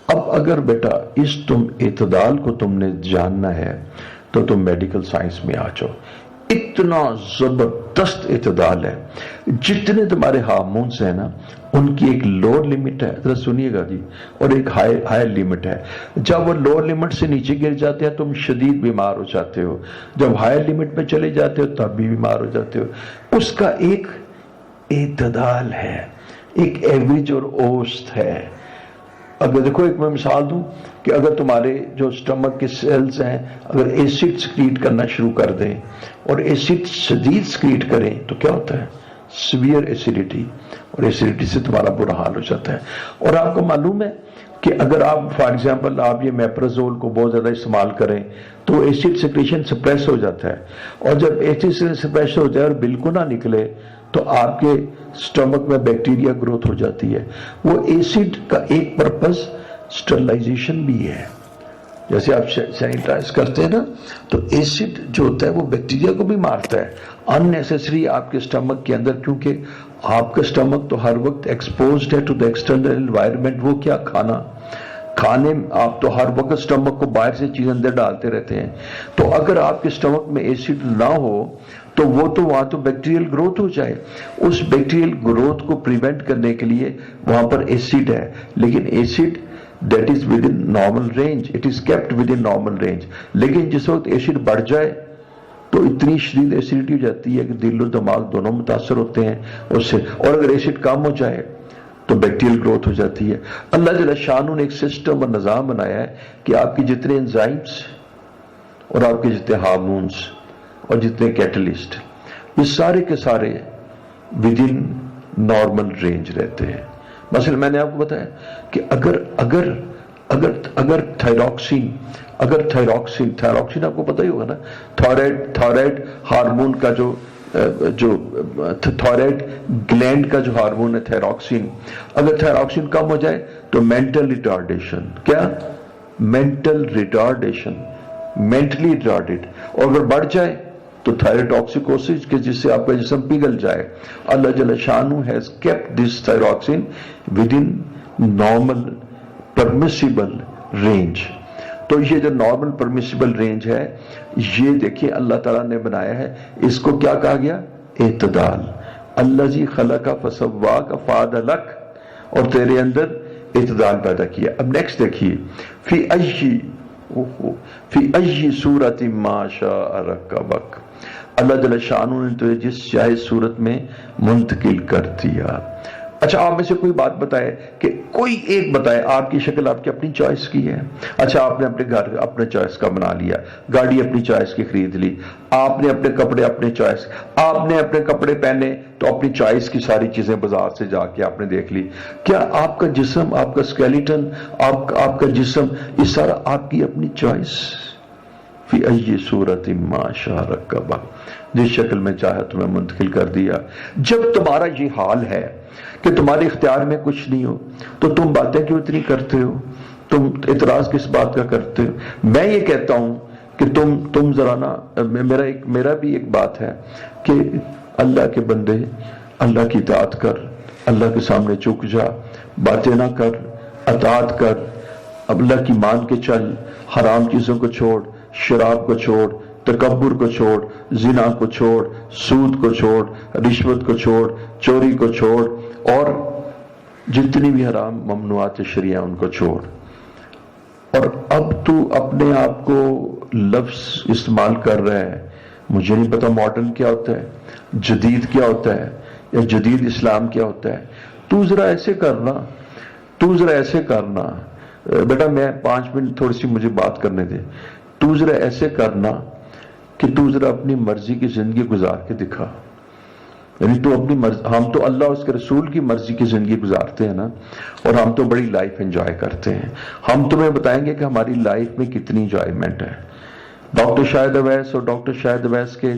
اب اگر بیٹا اعتدال کو تم نے جاننا ہے تو تم میڈیکل سائنس میں آ جاؤ۔ اتنا زبردست اعتدال ہے. جتنے تمہارے ہارمونز ہیں نا ان کی ایک لوور لمٹ ہے, ذرا سنیے گا جی, اور ایک ہائی لمٹ ہے. جب وہ لوور لمٹ سے نیچے گر جاتے ہیں تم شدید بیمار ہو جاتے ہو, جب ہائی لمٹ پہ چلے جاتے ہو تب بھی بیمار ہو جاتے ہو. اس کا ایک اعتدال ہے, ایک ایوریج اور اوسط ہے. اگر دیکھو ایک میں مثال دوں کہ اگر تمہارے جو سٹمک کے سیلز ہیں اگر ایسڈ سکریٹ کرنا شروع کر دیں اور ایسڈ شدید سکریٹ کریں تو کیا ہوتا ہے, سیویئر ایسیڈیٹی, اور ایسیڈیٹی سے تمہارا برا حال ہو جاتا ہے. اور آپ کو معلوم ہے کہ اگر آپ فار ایگزامپل آپ یہ میپرازول کو بہت زیادہ استعمال کریں تو ایسڈ سیکریشن سپریس ہو جاتا ہے, اور جب ایسڈ سپریس ہو جائے اور بالکل نہ نکلے تو آپ کے سٹمک میں بیکٹیریا گروتھ ہو جاتی ہے. وہ ایسڈ کا ایک پرپس سٹرلائزیشن بھی ہے. جیسے آپ سینیٹائز کرتے ہیں نا تو ایسڈ جو ہوتا ہے وہ بیکٹیریا کو بھی مارتا ہے ان نیسیسری آپ کے سٹمک کے اندر, کیونکہ آپ کا سٹمک تو ہر وقت ایکسپوزڈ ہے ٹو دا ایکسٹرنل انوائرمنٹ. وہ کیا کھانے آپ تو ہر وقت سٹمک کو باہر سے چیز اندر ڈالتے رہتے ہیں. تو اگر آپ کے سٹمک میں ایسڈ نہ ہو تو وہ تو وہاں تو بیکٹیریل گروتھ ہو جائے. اس بیکٹیریل گروتھ کو پریونٹ کرنے کے لیے وہاں پر ایسڈ ہے, لیکن acid that is within normal range, it is kept within normal range. لیکن جس وقت ایسڈ بڑھ جائے تو اتنی شدید ایسیڈیٹی ہو جاتی ہے کہ دل و دماغ دونوں متاثر ہوتے ہیں اس سے. اور اگر ایسڈ کم ہو جائے تو بیکٹیریل گروتھ ہو جاتی ہے. اللہ جل شانہ نے ایک سسٹم اور نظام بنایا ہے کہ آپ کی جتنے انزائمز اور آپ کے جتنے ہارمونز اور جتنے کیٹلسٹ یہ سارے کے سارے ود ان نارمل رینج رہتے ہیں. مثلا میں نے آپ کو بتایا کہ اگر تھائراکسین آپ کو پتہ ہی ہوگا نا, تھائرائڈ ہارمون کا جو تھائرائڈ گلینڈ کا جو ہارمون ہے تھائراکسین, اگر تھائراکسین کم ہو جائے تو مینٹل ریٹارڈیشن, کیا مینٹل ریٹارڈیشن, مینٹلی ریٹارڈیڈ. اور اگر بڑھ جائے تو تھائروٹاکسیکوسس کے جس سے آپ کا جسم پگھل جائے. اللہ جل شانہ has kept this thyroxine with in normal permissible range. تو یہ جو نارمل پرمیسیبل رینج ہے یہ دیکھیں اللہ تعالیٰ نے بنایا ہے, اس کو کیا کہا گیا, اعتدال. الذی خلق فسواک فعدلک, اور تیرے اندر اعتدال پیدا کیا. اب نیکسٹ دیکھیے, فی ای صورت ما شاء رکبک, اللہ جل شانہ نے تجھے جس چاہے صورت میں منتقل کر دیا. اچھا آپ میں سے کوئی بات بتائے کہ کوئی ایک بتائے آپ کی شکل آپ کی اپنی چوائس کی ہے. اچھا آپ نے اپنے گھر اپنے چوائس کا بنا لیا, گاڑی اپنی چوائس کی خرید لی, آپ نے اپنے کپڑے اپنے چوائس, آپ نے اپنے کپڑے پہنے تو اپنی چوائس کی ساری چیزیں بازار سے جا کے آپ نے دیکھ لی. کیا آپ کا جسم, آپ کا اسکیلیٹن, آپ کا جسم یہ سارا آپ کی اپنی چوائس. فی ای صورت ما شاء رکبک, جس شکل میں چاہے تمہیں منتقل کر دیا. جب تمہارا یہ حال ہے کہ تمہارے اختیار میں کچھ نہیں ہو تو تم باتیں کیوں اتنی کرتے ہو, تم اعتراض کس بات کا کرتے ہو. میں یہ کہتا ہوں کہ تم ذرا نا, میرا بھی ایک بات ہے کہ اللہ کے بندے اللہ کی اطاعت کر, اللہ کے سامنے جھک جا, باتیں نہ کر, اطاعت کر, اللہ کی مان کے چل, حرام چیزوں کو چھوڑ, شراب کو چھوڑ, تکبر کو چھوڑ, زنا کو چھوڑ, سود کو چھوڑ, رشوت کو چھوڑ, چوری کو چھوڑ, اور جتنی بھی حرام ممنوعات شریعہ ان کو چھوڑ. اور اب تو اپنے آپ کو لفظ استعمال کر رہا ہے, مجھے نہیں پتا ماڈرن کیا ہوتا ہے, جدید کیا ہوتا ہے, یا جدید اسلام کیا ہوتا ہے. تو ذرا ایسے کرنا بیٹا, میں 5 منٹ تھوڑی سی مجھے بات کرنے دے. تو ذرا ایسے کرنا کہ تو ذرا اپنی مرضی کی زندگی گزار کے دکھا. یعنی تو اپنی مرضی, ہم تو اللہ اس کے رسول کی مرضی کی زندگی گزارتے ہیں نا, اور ہم تو بڑی لائف انجوائے کرتے ہیں. ہم تمہیں بتائیں گے کہ ہماری لائف میں کتنی انجوائمنٹ ہے. ڈاکٹر شاہد اویس اور ڈاکٹر شاہد اویس کے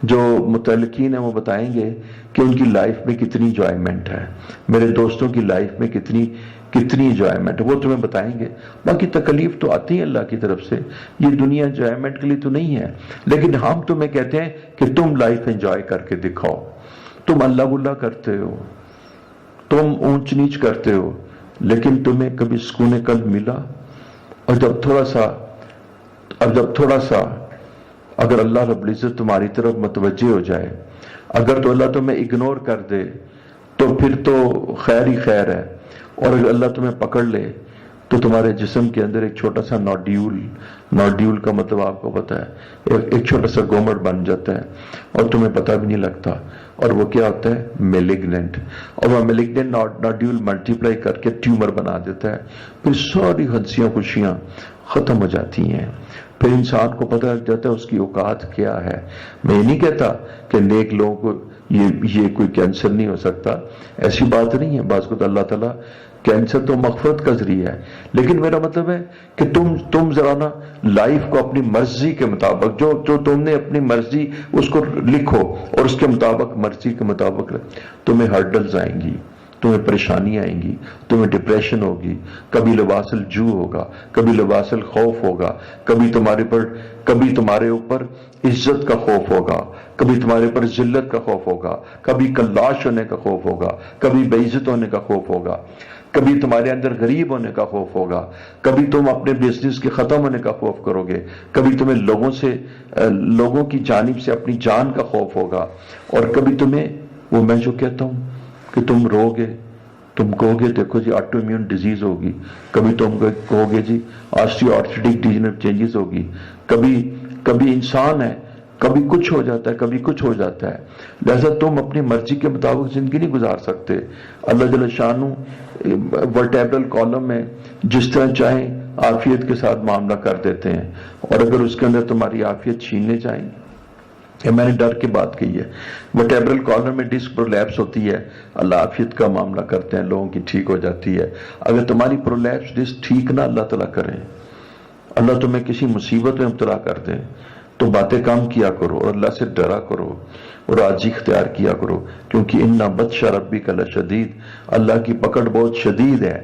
جو متعلقین ہیں وہ بتائیں گے کہ ان کی لائف میں کتنی انجوائمنٹ ہے, میرے دوستوں کی لائف میں کتنی انجوائمنٹ ہے, وہ تمہیں بتائیں گے. باقی تکلیف تو آتی ہے اللہ کی طرف سے, یہ دنیا انجوائمنٹ کے لیے تو نہیں ہے, لیکن ہم تمہیں کہتے ہیں کہ تم لائف انجوائے کر کے دکھاؤ. تم اللہ گلہ کرتے ہو, تم اونچ نیچ کرتے ہو, لیکن تمہیں کبھی سکون قلب ملا؟ اور جب تھوڑا سا اگر اللہ رب العزت تمہاری طرف متوجہ ہو جائے، اگر تو اللہ تمہیں اگنور کر دے تو پھر تو خیر ہی خیر ہے، اور اگر اللہ تمہیں پکڑ لے تو تمہارے جسم کے اندر ایک چھوٹا سا نوڈیول کا مطلب آپ کو پتا ہے، ایک چھوٹا سا گومٹ بن جاتا ہے اور تمہیں پتہ بھی نہیں لگتا، اور وہ کیا ہوتا ہے؟ میلیگننٹ، اور وہ میلیگننٹ نوڈیول ملٹیپلائی کر کے ٹیومر بنا دیتا ہے، پھر ساری ہنسیاں خوشیاں ختم ہو جاتی ہیں، پھر انسان کو پتہ لگ جاتا ہے اس کی اوقات کیا ہے۔ میں یہ نہیں کہتا کہ نیک لوگوں کو یہ کوئی کینسر نہیں ہو سکتا، ایسی بات نہیں ہے، بعض کو تو اللہ تعالیٰ کینسر تو مغفرت کا ذریعہ ہے، لیکن میرا مطلب ہے کہ تم ذرا نا لائف کو اپنی مرضی کے مطابق، جو تم نے اپنی مرضی اس کو لکھو اور اس کے مطابق، مرضی کے مطابق تمہیں ہرڈلز آئیں گی، تمہیں پریشانی آئیں گی، تمہیں ڈپریشن ہوگی، کبھی لباس الجو ہوگا، کبھی لباس الخوف ہوگا، کبھی تمہارے اوپر عزت کا خوف ہوگا، کبھی تمہارے اوپر ذلت کا خوف ہوگا، کبھی کلاش ہونے کا خوف ہوگا، کبھی بے عزت ہونے کا خوف ہوگا، کبھی تمہارے اندر غریب ہونے کا خوف ہوگا، کبھی تم اپنے بزنس کے ختم ہونے کا خوف کرو گے، کبھی تمہیں لوگوں کی جانب سے اپنی جان کا خوف ہوگا، اور کبھی تمہیں وہ میں جو کہتا ہوں کہ تم رو گے، تم کہو گے دیکھو جی آٹو امیون ڈیزیز ہوگی، کبھی تم کہو گے جی آسٹیوآرتھریٹک ڈیجنریٹو چینجز ہوگی، کبھی انسان ہے، کبھی کچھ ہو جاتا ہے، کبھی کچھ ہو جاتا ہے، لہذا تم اپنی مرضی کے مطابق زندگی نہیں گزار سکتے۔ اللہ جل شانہ ورٹیبرل کالم میں جس طرح چاہیں عافیت کے ساتھ معاملہ کر دیتے ہیں، اور اگر اس کے اندر تمہاری عافیت چھیننے چاہیں، یہ میں نے ڈر کی بات کہی ہے، ورٹیبرل کالم میں ڈسک پرولیپس ہوتی ہے، اللہ عافیت کا معاملہ کرتے ہیں، لوگوں کی ٹھیک ہو جاتی ہے۔ اگر تمہاری پرولیپس ڈسک ٹھیک نہ اللہ تعالیٰ کریں، اللہ تمہیں کسی مصیبت میں مبتلا کر دے، تو باتیں کم کیا کرو اور اللہ سے ڈرا کرو اور راضی اختیار کیا کرو، کیونکہ ان بطش ربک لشدید، اللہ کی پکڑ بہت شدید ہے۔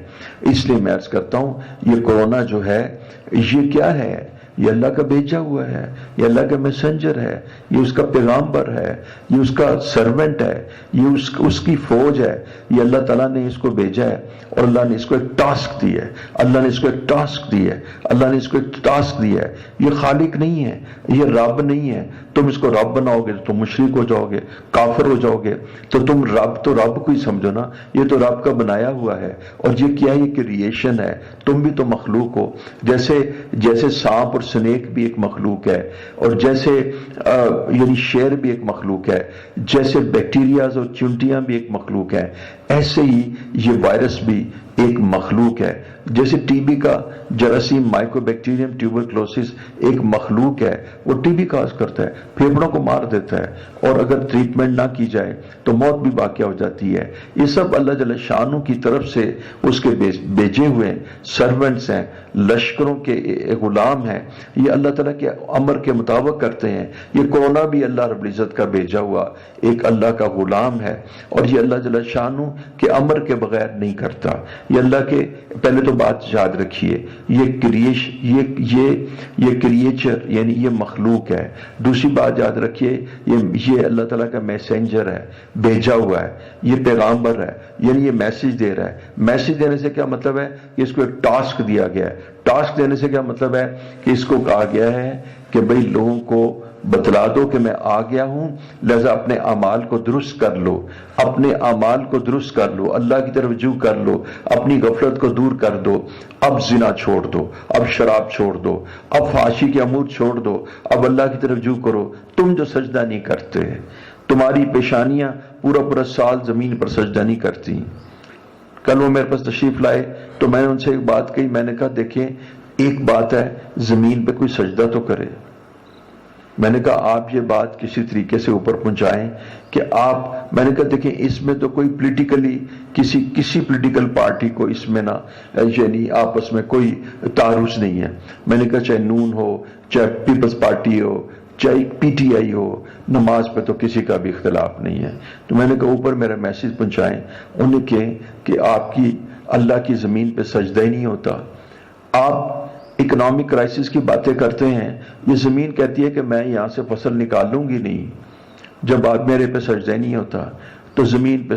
اس لیے میں عرض کرتا ہوں یہ کورونا جو ہے یہ کیا ہے؟ یہ اللہ کا بھیجا ہوا ہے، یہ اللہ کا میسنجر ہے، یہ اس کا پیغامبر ہے، یہ اس کا سرونٹ ہے، یہ اس کی فوج ہے، یہ اللہ تعالیٰ نے اس کو بھیجا ہے، اور اللہ نے اس کو ایک ٹاسک دی ہے، اللہ نے اس کو ایک ٹاسک دی ہے، اللہ نے اس کو ایک ٹاسک دی ہے۔ یہ خالق نہیں ہے، یہ رب نہیں ہے، تم اس کو رب بناؤ گے تو تم مشرک ہو جاؤ گے، کافر ہو جاؤ گے، تو تم رب کو ہی سمجھو نا، یہ تو رب کا بنایا ہوا ہے، اور یہ کیا ہے؟ یہ کریشن ہے، تم بھی تو مخلوق ہو، جیسے سانپ اور سنیک بھی ایک مخلوق ہے، اور جیسے یعنی شیر بھی ایک مخلوق ہے، جیسے بیکٹیریاز اور چونٹیاں بھی ایک مخلوق ہیں، ایسے ہی یہ وائرس بھی ایک مخلوق ہے۔ جیسے ٹی بی کا جراثیم مائکرو بیکٹیریم ٹیوبرکلوسس ایک مخلوق ہے، وہ ٹی بی کاز کرتا ہے، پھیپھڑوں کو مار دیتا ہے، اور اگر ٹریٹمنٹ نہ کی جائے تو موت بھی واقع ہو جاتی ہے۔ یہ سب اللہ جل شانہ کی طرف سے اس کے بھیجے ہوئے سرونٹس ہیں، لشکروں کے غلام ہیں، یہ اللہ تعالیٰ کے امر کے مطابق کرتے ہیں۔ یہ کورونا بھی اللہ رب العزت کا بھیجا ہوا ایک اللہ کا غلام ہے، اور یہ اللہ جل شانہ کے امر کے بغیر نہیں کرتا۔ یہ اللہ کے پہلے تو بات یاد رکھیے، یہ کریچر یعنی یہ مخلوق ہے۔ دوسری بات یاد رکھیے، یہ اللہ تعالیٰ کا میسنجر ہے، بھیجا ہوا ہے، یہ پیغامبر ہے، یعنی یہ میسج دے رہا ہے۔ میسج دینے سے کیا مطلب ہے کہ اس کو ایک ٹاسک دیا گیا ہے۔ ٹاسک دینے سے کیا مطلب ہے کہ اس کو کہا گیا ہے کہ بھئی لوگوں کو بتلا دو کہ میں آ گیا ہوں، لہذا اپنے اعمال کو درست کر لو، اپنے اعمال کو درست کر لو، اللہ کی طرف رجوع کر لو، اپنی غفلت کو دور کر دو، اب زنا چھوڑ دو، اب شراب چھوڑ دو، اب فحاشی کے امور چھوڑ دو، اب اللہ کی طرف رجوع کرو۔ تم جو سجدہ نہیں کرتے، تمہاری پیشانیاں پورا سال زمین پر سجدہ نہیں کرتی۔ کل وہ میرے پاس تشریف لائے تو میں نے ان سے ایک بات کہی، میں نے کہا دیکھیں ایک بات ہے زمین پہ کوئی سجدہ تو کرے، میں نے کہا آپ یہ بات کسی طریقے سے اوپر پہنچائیں کہ میں نے کہا دیکھیں اس میں تو کوئی پولیٹیکلی کسی پولیٹیکل پارٹی کو اس میں نہ یعنی آپس میں کوئی تعارض نہیں ہے۔ میں نے کہا چاہے نون ہو، چاہے پیپلز پارٹی ہو، چاہے پی ٹی آئی ہو، نماز پہ تو کسی کا بھی اختلاف نہیں ہے۔ تو میں نے کہا اوپر میرا میسج پہنچائیں، انہیں کہیں کہ آپ کی اللہ کی زمین پہ سجدہ ہی نہیں ہوتا۔ آپ اکنامک کرائسس کی باتیں کرتے ہیں، یہ زمین کہتی ہے کہ میں یہاں سے فصل نکالوں گی نہیں، جب آپ میرے پہ سجدہ نہیں ہوتا تو زمین پہ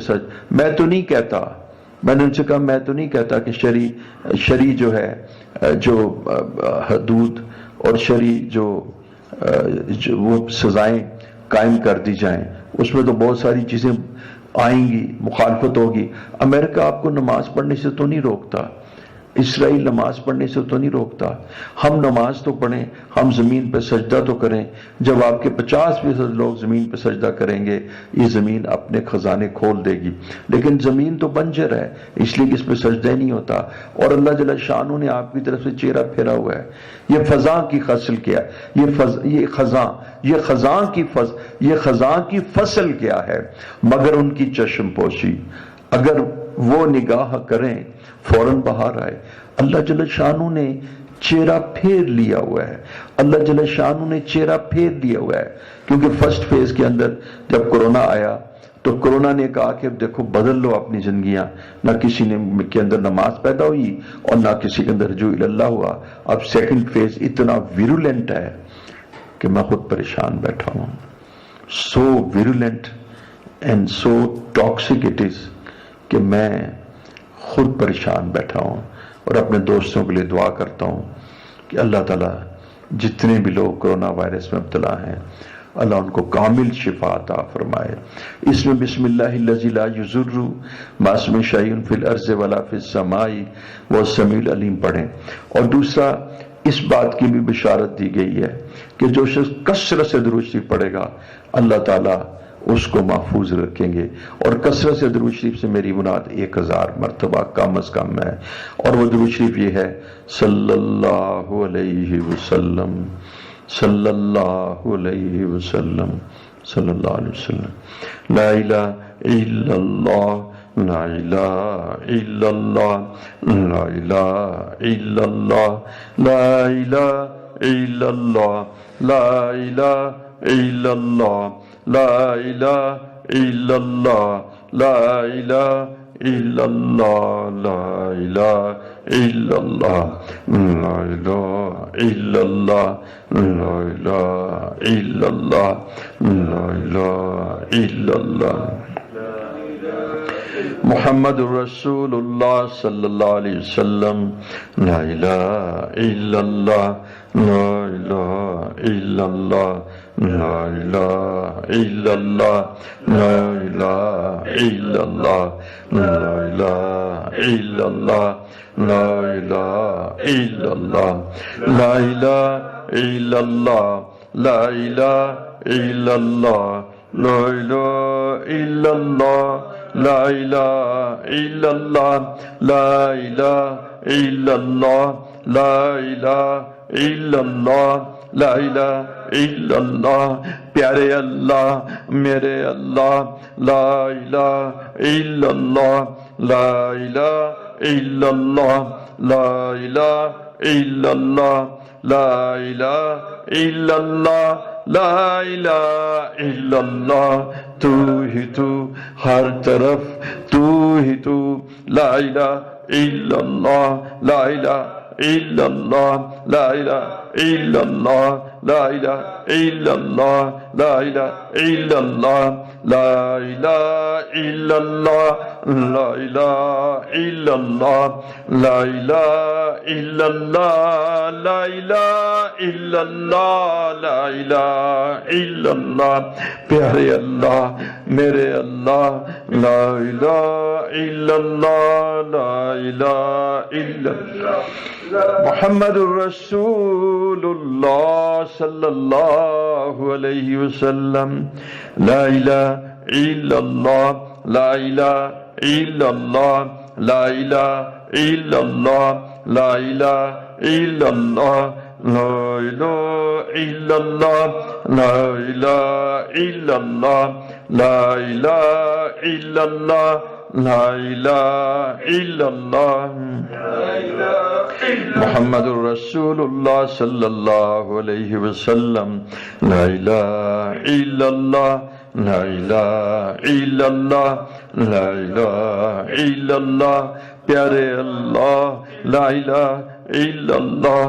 میں تو نہیں کہتا، میں نے ان سے کہا میں تو نہیں کہتا کہ شرعی جو ہے جو حدود اور شرعی جو جو وہ سزائیں قائم کر دی جائیں، اس میں تو بہت ساری چیزیں آئیں گی، مخالفت ہوگی۔ امریکہ آپ کو نماز پڑھنے سے تو نہیں روکتا، اسرائیل نماز پڑھنے سے تو نہیں روکتا۔ ہم نماز تو پڑھیں، ہم زمین پہ سجدہ تو کریں۔ جب آپ کے 50% لوگ زمین پہ سجدہ کریں گے، یہ زمین اپنے خزانے کھول دے گی، لیکن زمین تو بنجر ہے، اس لیے کہ اس پہ سجدہ ہی نہیں ہوتا۔ اور اللہ جل شانہ نے آپ کی طرف سے چہرہ پھیرا ہوا ہے۔ یہ فضاں کی فصل کیا ہے، یہ خزاں کی فصل کیا ہے مگر ان کی چشم پوشی، اگر وہ نگاہ کریں فوراً باہر آئے۔ اللہ جل شانہ نے چہرہ پھیر لیا ہوا ہے، اللہ جل شانہ نے چہرہ پھیر لیا ہوا ہے، کیونکہ فرسٹ فیز کے اندر جب کورونا آیا تو کورونا نے کہا کہ دیکھو بدل لو اپنی زندگیاں، نہ کسی نے کے اندر نماز پیدا ہوئی اور نہ کسی کے اندر رجوع اللہ ہوا۔ اب سیکنڈ فیز اتنا ویرولنٹ ہے کہ میں خود پریشان بیٹھا ہوں، so virulent and so toxic it is کہ میں خود پریشان بیٹھا ہوں، اور اپنے دوستوں کے لیے دعا کرتا ہوں کہ اللہ تعالیٰ جتنے بھی لوگ کرونا وائرس میں مبتلا ہیں، اللہ ان کو کامل شفا عطا فرمائے۔ اس میں بسم اللہ الذی لا یضر مع اسمہ شیء فی الارض ولا فی السماء وہ السمیع العلیم پڑھیں۔ اور دوسرا اس بات کی بھی بشارت دی گئی ہے کہ جو شخص کثرت سے درود شریف پڑھے گا اللہ تعالیٰ اس کو محفوظ رکھیں گے، اور کثرت سے درود شریف سے میری مراد 1000 مرتبہ کم از کم ہے، اور وہ درود شریف یہ ہے صلی اللہ علیہ وسلم، صلی اللہ علیہ وسلم، صلی اللہ علیہ وسلم، لا الہ الا اللہ، لا الہ الا اللہ، لا الہ الا اللہ، لا الہ الا اللہ، لا الہ الا اللہ، لا الہ الا اللہ، لا الہ الا اللہ، لا الہ الا اللہ، لا الہ الا اللہ، لا الہ الا اللہ، لا الہ الا اللہ، محمد رسول اللہ صلی اللہ علیہ وسلم، لا الہ الا اللہ، لا الہ الا اللہ، لا الہ الا اللہ، لا الہ الا اللہ، لا الہ الا اللہ، لا الہ الا اللہ، لا الہ الا اللہ، لا الہ الا اللہ، لا الہ الا اللہ، لا الہ الا اللہ، لا الہ الا اللہ، لا الہ الا اللہ، لا الہ الا اللہ، پیارے اللہ میرے اللہ، لا الہ الا اللہ، لا الہ الا اللہ، لا الہ الا اللہ، لا الہ الا اللہ، لا الہ الا اللہ، تو ہی تو ہر طرف، تو ہی تو، لا الہ الا اللہ، لا الہ الا اللہ، لا الہ الا اللہ، لا الہ الا اللہ، لا الہ الا اللہ، لا الہ الا اللہ، لا الہ الا اللہ، لا الہ الا اللہ، لا الہ الا اللہ، لا الہ الا اللہ، پیارے اللہ میرے اللہ، لا الہ الا اللہ، لا الہ الا اللہ، محمد رسول اللہ صلی اللہ علیہ وسلم، لا الہ الا اللہ، لا الہ الا اللہ، لا الہ الا اللہ، لا الہ الا اللہ، لا الہ الا اللہ، لا الہ الا اللہ، لا الہ الا اللہ، لا الہ الا اللہ، محمد رسول اللہ صلی اللہ علیہ وسلم، لا الہ الا اللہ، لا الہ الا اللہ، لا الہ الا اللہ، پیارے اللہ لا الہ الا اللہ،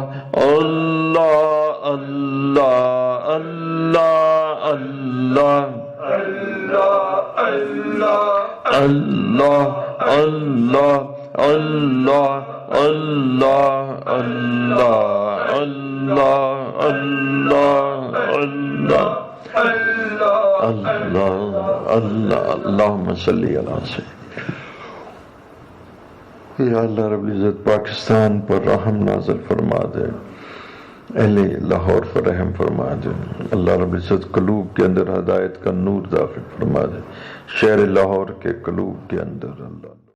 اللہ اللہ اللہ اللہ اللہ اللہ اللہ اللہ اللہ اللہ اللہ اللہ اللہ اللہ اللہ اللہ اللہم صلی علی سیدنا۔ یا اللہ رب العزت پاکستان پر رحم نازل فرما دے، اہل لاہور پر رحم فرما دے، اللہ رب العزت قلوب کے اندر ہدایت کا نور داخل فرما دے، شہر لاہور کے قلوب کے اندر اللہ